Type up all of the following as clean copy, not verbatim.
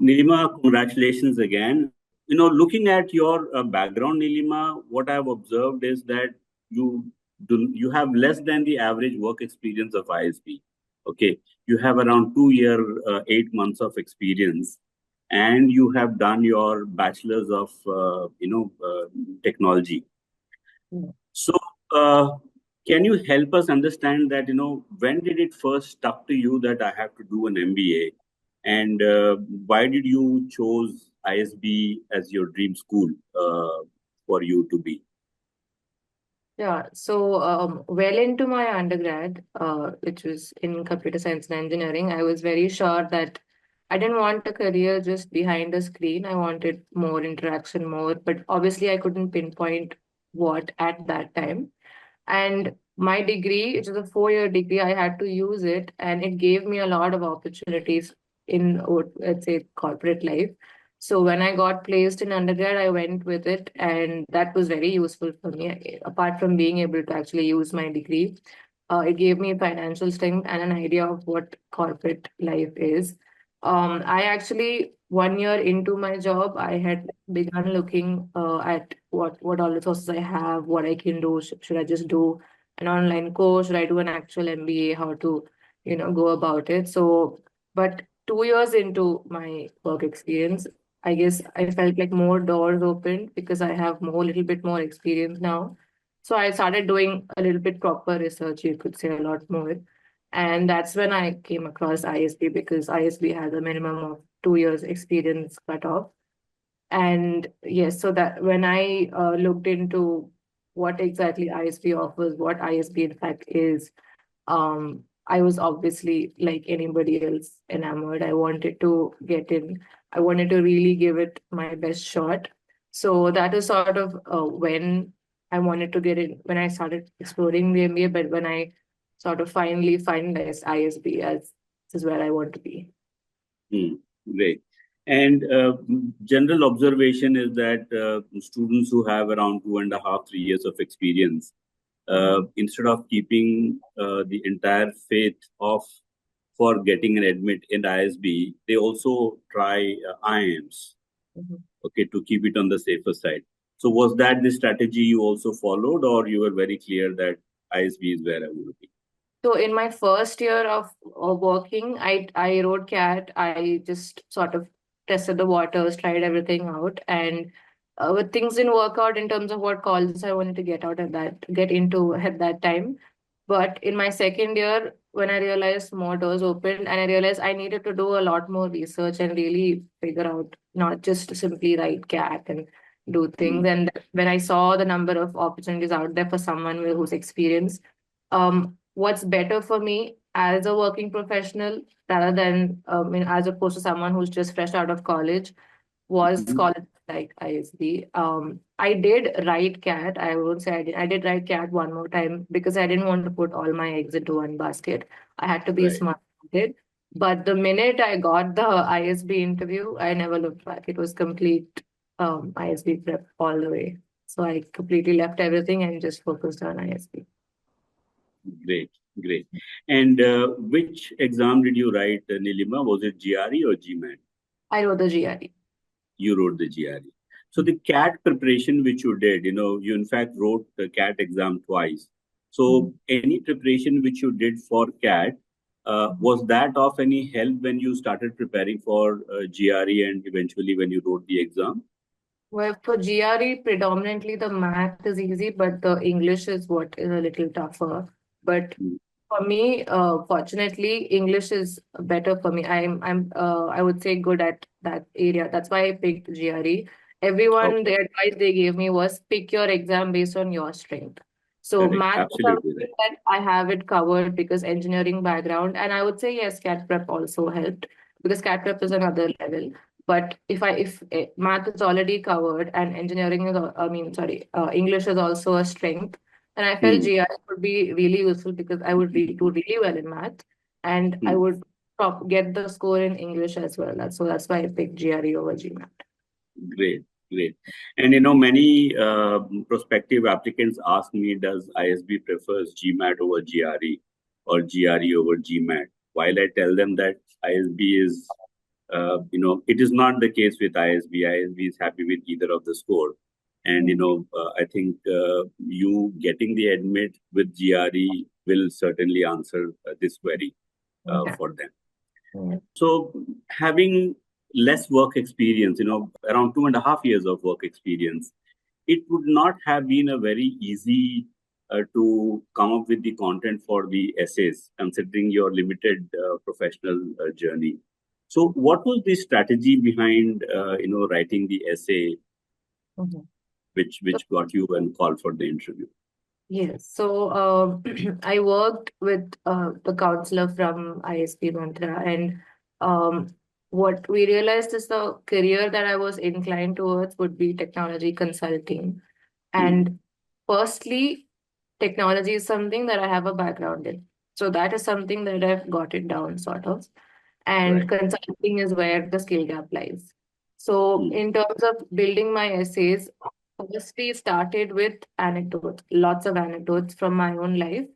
Neelima, congratulations again. Looking at your background, Neelima, what I've observed is that you have less than the average work experience of ISB. Okay, you have around 2 year, 8 months of experience, and you have done your bachelor's of technology. Mm. So, uh, can you help us understand that, when did it first stuck to you that I have to do an MBA? And why did you chose ISB as your dream school for you to be? Yeah, so well into my undergrad, which was in computer science and engineering, I was very sure that I didn't want a career just behind a screen. I wanted more interaction, more, but obviously I couldn't pinpoint what at that time. And my degree, it was a 4 year degree, I had to use it, and it gave me a lot of opportunities in, let's say, corporate life. So when I got placed in undergrad, I went with it, and that was very useful for me. Apart from being able to actually use my degree, it gave me financial strength and an idea of what corporate life is. I actually 1 year into my job, I had begun looking at what all resources I have, what I can do. Should I just do an online course? Should I do an actual MBA? How to, go about it? So, but 2 years into my work experience, I guess I felt like more doors opened because I have little bit more experience now. So I started doing a little bit proper research, you could say a lot more. And that's when I came across ISB because ISB has a minimum of 2 years experience cut off. And yes, so that when I looked into what exactly ISB offers, what ISB in fact is, I was obviously like anybody else enamored. I wanted to get in. I wanted to really give it my best shot. So that is sort of when I wanted to get in, when I started exploring the MBA, but when I sort of finally finalized ISB as this is where I want to be. Hmm, great. And general observation is that students who have around 2.5, 3 years of experience, instead of keeping the entire faith off for getting an admit in ISB, they also try IIMs, Mhm. okay, to keep it on the safer side. So was that the strategy you also followed, or you were very clear that ISB is where I want to be? So in my first year of working, I wrote CAT. I just sort of tested the waters, tried everything out, and but things didn't work out in terms of what colleges I wanted to get into at that time. But in my second year, when I realized more doors opened, and I realized I needed to do a lot more research and really figure out, not just simply write CAT and do Hmm. things. And when I saw the number of opportunities out there for someone who's experienced, what's better for me as a working professional rather than as opposed to someone who's just fresh out of college was Mhm. college like ISB. I did write CAT. I won't say I did. I did write CAT one more time because I didn't want to put all my eggs into one basket. I had to be Right. smart with it. But the minute I got the ISB interview, I never looked back. It was complete ISB prep all the way. So I completely left everything and just focused on ISB. Great, great. And which exam did you write, Nilima? Was it GRE or GMAT? I wrote the GRE. You wrote the GRE. So the CAT preparation which you did, you in fact wrote the CAT exam twice. Mhm. So any preparation which you did for CAT, was that of any help when you started preparing for GRE and eventually when you wrote the exam? Well, for GRE, predominantly the math is easy, but the English is what is a little tougher. But Mm. for me, fortunately, English is better for me. I would say good at that area. That's why I picked GRE. Everyone, Okay, the advice they gave me was pick your exam based on your strength. So correct. math is Absolutely something right. that I have it covered because engineering background, and I would say yes, CAT prep also helped because CAT prep is another level. But if math is already covered and engineering is, English is also a strength, and I felt Hmm. GI would be really useful because I would do really well in math, and I Hmm. would get the score in English as well. That's why I picked GRE over GMAT. Great, great. And many prospective applicants ask me, does ISB prefers GMAT over GRE or GRE over GMAT? While I tell them that ISB is It is not the case with ISB. ISB is happy with either of the score. And, I think you getting the admit with GRE will certainly answer this query Yeah. for them. Yeah. So having less work experience, around 2.5 years of work experience, it would not have been a very easy to come up with the content for the essays, considering your limited professional journey. So what was the strategy behind, writing the essay, Mhm. which got you and called for the interview? Yes. So I worked with the counselor from ISBmantra, and what we realized is the career that I was inclined towards would be technology consulting. And firstly, technology is something that I have a background in. So that is something that I've got it down, sort of. And Right. consulting is where the skill gap lies. So, in terms of building my essays, firstly started with anecdotes, lots of anecdotes from my own life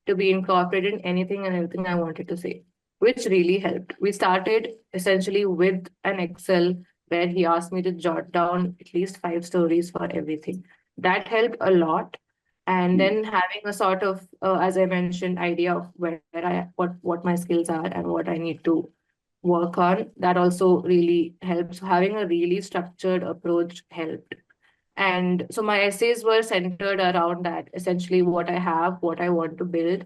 to be incorporated in anything and everything I wanted to say, which really helped. We started essentially with an Excel where he asked me to jot down at least 5 stories for everything. That helped a lot. And then having a sort of, as I mentioned, idea of where what my skills are and what I need to work on, that also really helps. Having a really structured approach helped. And so my essays were centered around that, essentially what I have, what I want to build,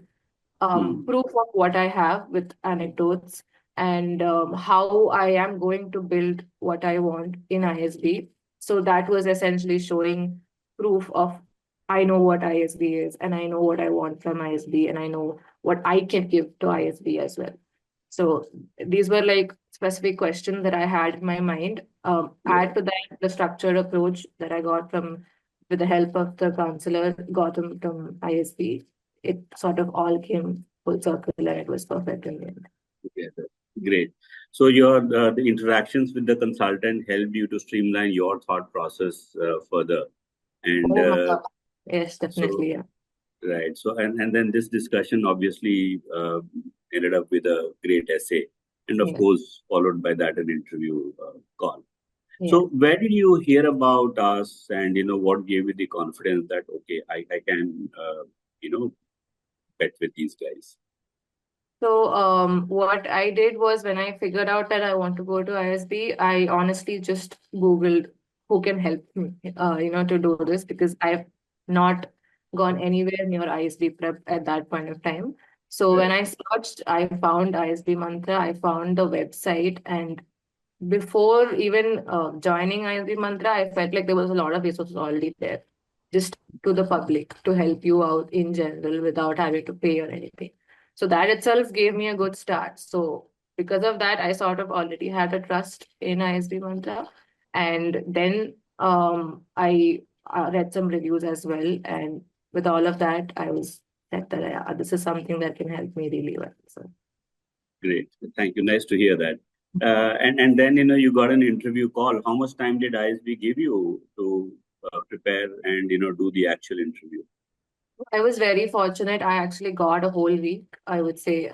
proof of what I have with anecdotes, and how I am going to build what I want in ISB. So that was essentially showing proof of I know what ISB is, and I know what I want from ISB, and I know what I can give to ISB as well. So these were like specific questions that I had in my mind. Add to that the structured approach that I got from with the help of the counselor Gautam from ISB. It sort of all came full circle and it was perfect in the end. Together. Great. So your the interactions with the consultant helped you to streamline your thought process further. And Oh my God. Yes, so definitely. Yeah. right. So and then this discussion obviously ended up with a great essay, and of Yeah. course followed by that an interview call. Yeah. So where did you hear about us, and what gave you the confidence that okay, I can bet with these guys? So what I did was when I figured out that I want to go to ISB, I honestly just Googled who can help me, to do this because I've not gone anywhere near ISB prep at that point of time. So when Right. I searched, I found ISBmantra, I found the website, and before even joining ISBmantra, I felt like there was a lot of resources already there, just to the public to help you out in general without having to pay or anything. So that itself gave me a good start. So because of that, I sort of already had a trust in ISBmantra, and then I read some reviews as well, and with all of that, I was said that this is something that can help me really well. So. Great. Thank you. Nice to hear that. And then you got an interview call. How much time did ISB give you to prepare and do the actual interview? I was very fortunate. I actually got a whole week, I would say.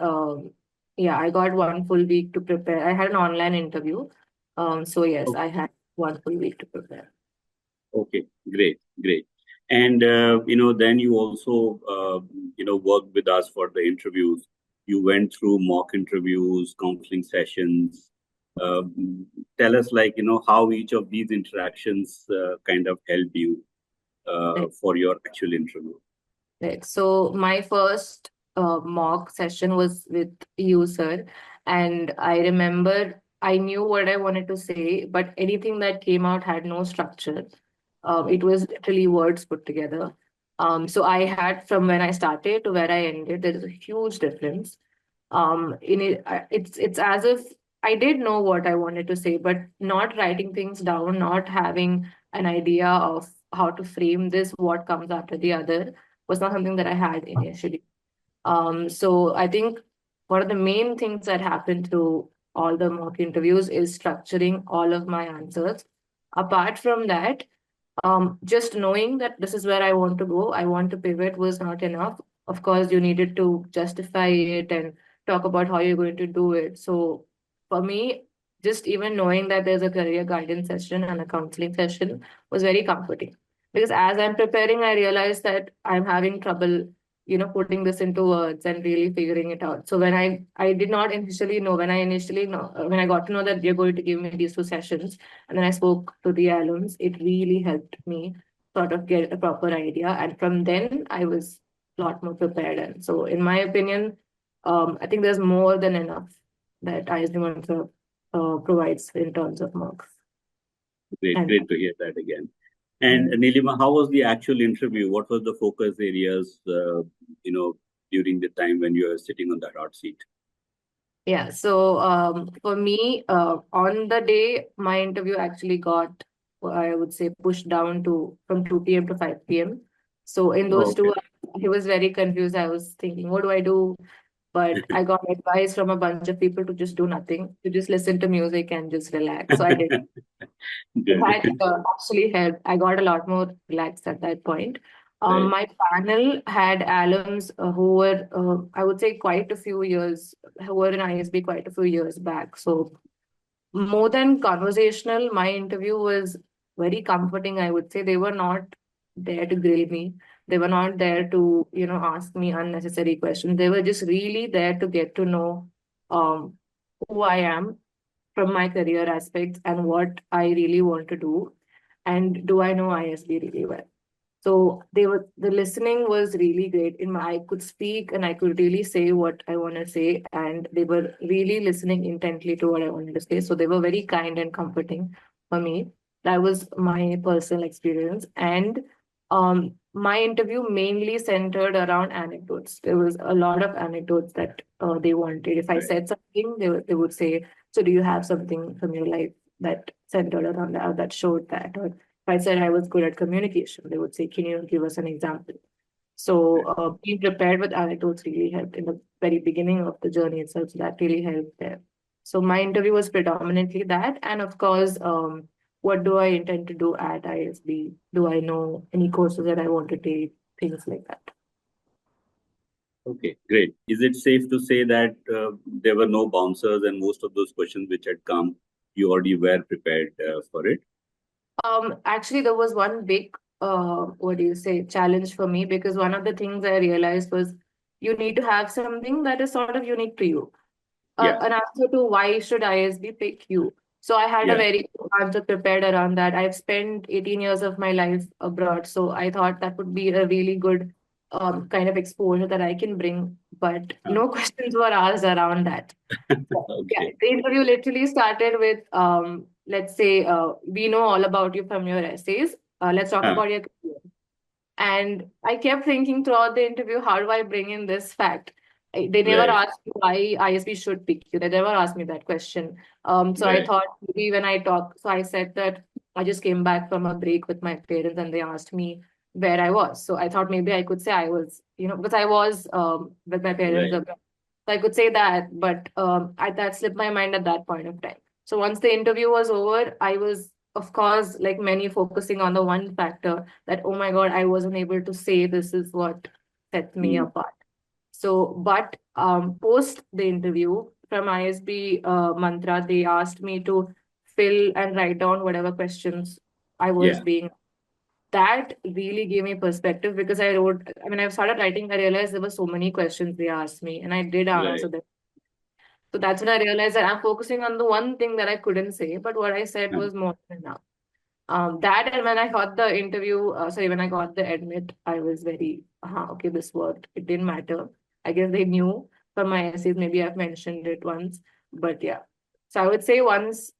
Yeah, I got one full week to prepare. I had an online interview. So yes, Okay. I had one full week to prepare. Okay. Great. Great. And then you also worked with us for the interviews. You went through mock interviews, counseling sessions. Tell us how each of these interactions kind of helped you Right. for your actual interview. Right. So my first mock session was with you, sir. And I remember I knew what I wanted to say, but anything that came out had no structure. It was literally words put together. So I had from when I started to where I ended, there is a huge difference. In it, it's as if I did know what I wanted to say, but not writing things down, not having an idea of how to frame this, what comes after the other, was not something that I had initially. So I think one of the main things that happened through all the mock interviews is structuring all of my answers. Apart from that, just knowing that this is where I want to go, I want to pivot was not enough. Of course, you needed to justify it and talk about how you're going to do it. So for me, just even knowing that there's a career guidance session and a counseling session was very comforting. Because as I'm preparing, I realized that I'm having trouble, putting this into words and really figuring it out. So when I did not initially know, when I got to know that they're going to give me these two sessions, and then I spoke to the alums, it really helped me sort of get a proper idea. And from then, I was a lot more prepared. And so, in my opinion, I think there's more than enough that ISBmantra provides in terms of marks. Great to hear that again. And Neelima, how was the actual interview? What was the focus areas, during the time when you were sitting on that hot seat? Yeah, so for me, on the day, my interview actually got, I would say, pushed down to from 2 p.m. to 5 p.m. So in those two, I was very confused. I was thinking, what do I do? But I got advice from a bunch of people to just do nothing, to just listen to music and just relax. So I did. That actually helped. I got a lot more relaxed at that point. Right. My panel had alums who were, I would say, who were in ISB quite a few years back. So more than conversational, my interview was very comforting, I would say. They were not there to grill me. They were not there to, ask me unnecessary questions. They were just really there to get to know who I am from my career aspects and what I really want to do. And do I know ISB really well? So the listening was really great. I could speak and I could really say what I want to say, and they were really listening intently to what I wanted to say. So they were very kind and comforting for me. That was my personal experience. And my interview mainly centered around anecdotes. There was a lot of anecdotes that they wanted. If I said something, they would say, "So do you have something from your life that centered around that, or that showed that?" Or if I said I was good at communication, they would say, "Can you give us an example?" So being prepared with anecdotes really helped in the very beginning of the journey itself. So that really helped there. So my interview was predominantly that. And of course, what do I intend to do at ISB? Do I know any courses that I want to take? Things like that. Okay, great. Is it safe to say that there were no bouncers and most of those questions which had come, you already were prepared for it? Actually, there was one big, challenge for me, because one of the things I realized was you need to have something that is sort of unique to you. An answer to why should ISB pick you. So I had a very good answer prepared around that. I've spent 18 years of my life abroad, so I thought that would be a really good kind of exposure that I can bring. But no questions were asked around that. Yeah, the interview literally started with, let's say, we know all about you from your essays. Let's talk about your career. And I kept thinking throughout the interview, how do I bring in this fact? They never asked me why ISB should pick you. They never asked me that question. So I thought maybe when I talk, so I said that I just came back from a break with my parents and they asked me where I was. So I thought maybe I could say I was, because I was with my parents. So I could say that, but that slipped my mind at that point of time. So once the interview was over, I was, of course, like many, focusing on the one factor that, oh my God, I wasn't able to say this is what set me apart. So, but post the interview from ISB Mantra, they asked me to fill and write down whatever questions I was being. That really gave me perspective, because I started writing, I realized there were so many questions they asked me and I did answer them. So that's when I realized that I'm focusing on the one thing that I couldn't say, but what I said was more than enough. That, and when I got the when I got the admit, I was very, okay, this worked. It didn't matter. I guess they knew from my essays, maybe I've mentioned it once, but yeah. So I would say once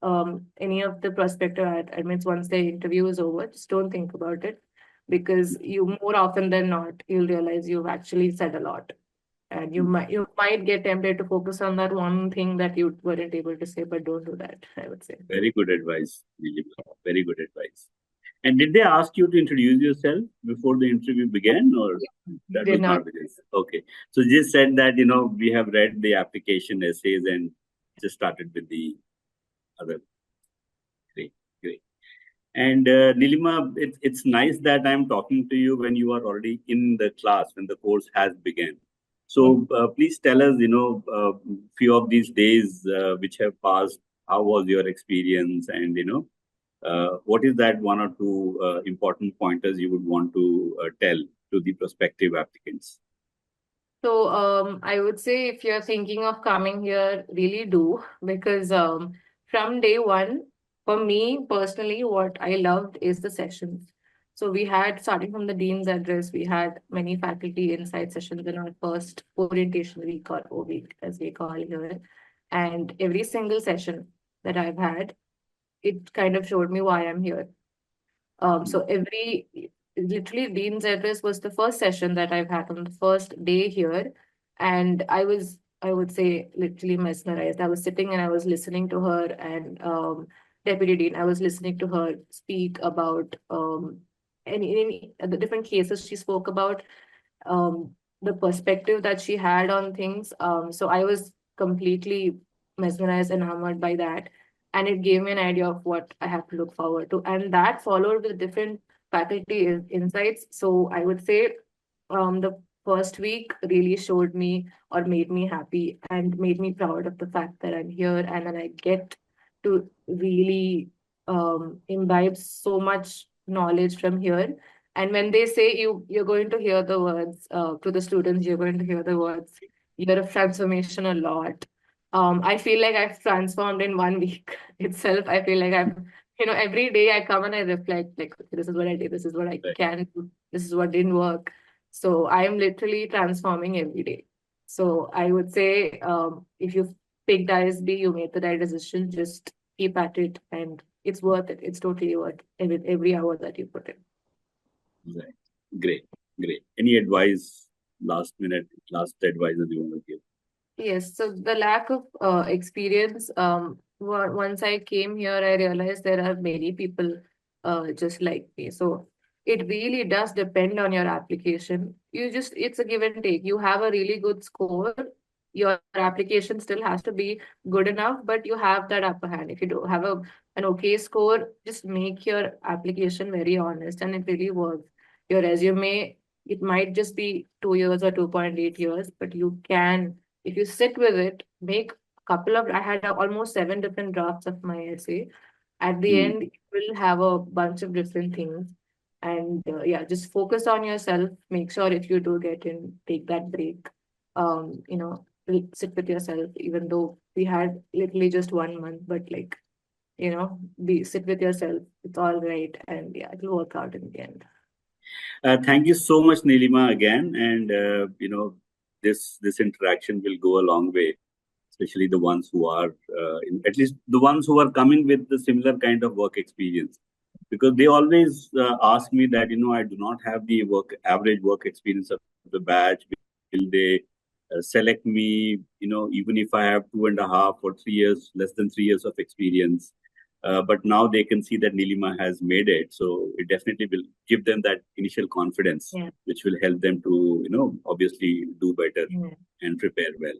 any of the prospective admits, once the interview is over, just don't think about it, because you, more often than not, you'll realize you've actually said a lot. And you might get tempted to focus on that one thing that you weren't able to say, but don't do that, I would say. Very good advice, Neelima. Very good advice. And did they ask you to introduce yourself before the interview began, or that was not the case? Okay. So just said that, we have read the application essays and just started with the other. Great. And Neelima, it's nice that I'm talking to you when you are already in the class, when the course has begun. So please tell us, few of these days which have passed, how was your experience, and what is that one or two important pointers you would want to tell to the prospective applicants? So I would say if you're thinking of coming here, really do, because from day one, for me personally, what I loved is the sessions. So we had, starting from the dean's address, we had many faculty insight sessions in our first orientation week or O week, as we call here. And every single session that I've had, it kind of showed me why I'm here. So literally Dean's address was the first session that I've had on the first day here. And I would say, literally mesmerized. I was sitting and I was listening to her, and Deputy Dean, I was listening to her speak about any the different cases she spoke about, the perspective that she had on things. So I was completely mesmerized and enamored by that. And it gave me an idea of what I have to look forward to. And that followed with different faculty insights. So I would say the first week really showed me or made me happy and made me proud of the fact that I'm here, and then I get to really imbibe so much knowledge from here. And when they say you're going to hear the words to the students, you're going to hear the words year of transformation a lot. I feel like I've transformed in 1 week itself. I feel like every day I come and I reflect, like, okay, this is what I did, this is what I can do, this is what didn't work. So I'm literally transforming every day. So I would say, if you picked ISB, you made the right decision. Just keep at it, and it's worth it. It's totally worth every hour that you put in. Right. Great. Any advice, last advice that you want to give? Yes, so the lack of experience, once I came here, I realized there are many people just like me. So it really does depend on your application. It's a give and take. You have a really good score, your application still has to be good enough, but you have that upper hand. If you do have an okay score, just make your application very honest, and it really works. Your resume, it might just be 2 years or 2.8 years, but you can, if you sit with it, make I had almost 7 different drafts of my essay. At the end, you will have a bunch of different things. And yeah, just focus on yourself. Make sure if you do get in, take that break. Sit with yourself, even though we had literally just 1 month, but like, sit with yourself. It's all right. And yeah, it'll work out in the end. Thank you so much, Neelima, again. And, this interaction will go a long way, especially the ones who are, at least the ones who are coming with the similar kind of work experience. Because they always ask me that, I do not have the average work experience of the batch. Will they select me, even if I have 2.5 or 3 years, less than 3 years of experience? But now they can see that Neelima has made it. So it definitely will give them that initial confidence, which will help them to, obviously do better and prepare well.